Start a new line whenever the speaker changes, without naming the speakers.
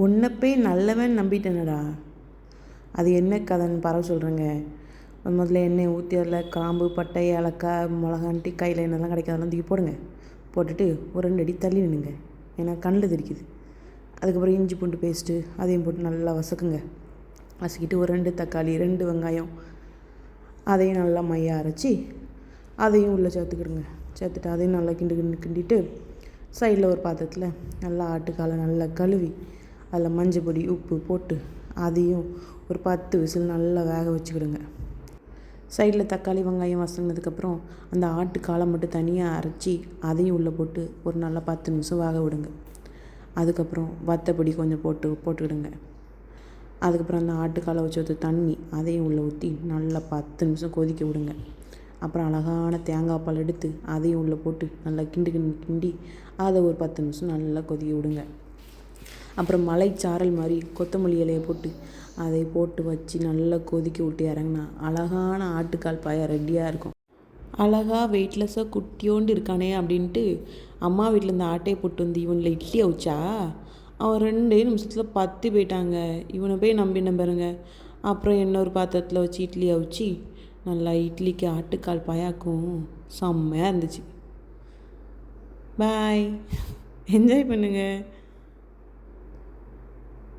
உன்னை போய் நல்லவன் நம்பிட்டேனடா. அது என்ன கதைன்னு பரவ சொல்கிறேங்க. முதல்ல எண்ணெய் ஊற்றி அதில் கிராம்பு, பட்டை, ஏலக்காய், மிளகான்ட்டு கையில் என்னெல்லாம் கிடைக்கும் அதெல்லாம் தூக்கி போடுங்க. போட்டுட்டு ஒரு 2 அடி தள்ளி நின்னுங்க, ஏன்னா கண்ணில் தெரிக்குது. அதுக்கப்புறம் இஞ்சி பூண்டு பேஸ்ட்டு அதையும் போட்டு நல்லா வசக்குங்க. வசக்கிட்டு ஒரு 2 தக்காளி, 2 வெங்காயம் அதையும் நல்லா மையாக அரைச்சி அதையும் உள்ளே சேர்த்துக்கிடுங்க. சேர்த்துட்டு அதையும் நல்லா கிண்டிட்டு சைடில் ஒரு பாத்திரத்தில் நல்லா ஆட்டுக்காலை நல்லா கழுவி அதில் மஞ்சள் பொடி, உப்பு போட்டு அதையும் ஒரு 10 விசில் நல்லா வேக வச்சுக்கிடுங்க. சைடில் தக்காளி, வெங்காயம் வசங்கினதுக்கப்புறம் அந்த ஆட்டுக்காலை மட்டும் தனியாக அரைச்சி அதையும் உள்ளே போட்டு ஒரு நல்லா 10 நிமிஷம் வேக விடுங்க. அதுக்கப்புறம் வத்தப்பொடி கொஞ்சம் போட்டுக்கிடுங்க. அதுக்கப்புறம் அந்த ஆட்டுக்காலை வச்சு ஊற்ற தண்ணி அதையும் உள்ளே ஊற்றி நல்லா 10 நிமிஷம் கொதிக்க விடுங்க. அப்புறம் அழகான தேங்காய் பால் எடுத்து அதையும் உள்ளே போட்டு நல்லா கிண்டி அதை ஒரு 10 நிமிஷம் நல்லா கொதிக்க விடுங்க. அப்புறம் மலைச்சாரல் மாதிரி கொத்தமல்லி இலையை போட்டு அதை போட்டு வச்சு நல்லா கொதிக்க விட்டு இறங்கினா அழகான ஆட்டுக்கால் பாயா ரெடியாக இருக்கும். அழகாக வெயிட்லெஸ்ஸாக குட்டியோண்டு இருக்கானே அப்படின்ட்டு அம்மா வீட்டில் இந்த ஆட்டையை போட்டு வந்து இவனில் இட்லி அவிச்சா அவன் 2 நிமிஷத்தில் 10 போயிட்டாங்க. இவனை போய் நம்பின பாருங்க. அப்புறம் இன்னொரு பாத்திரத்தில் வச்சு இட்லி அவிச்சு நல்லா இட்லிக்கு ஆட்டுக்கால் பாயாக்கும் செம்மையாக இருந்துச்சு. பாய், என்ஜாய் பண்ணுங்கள்.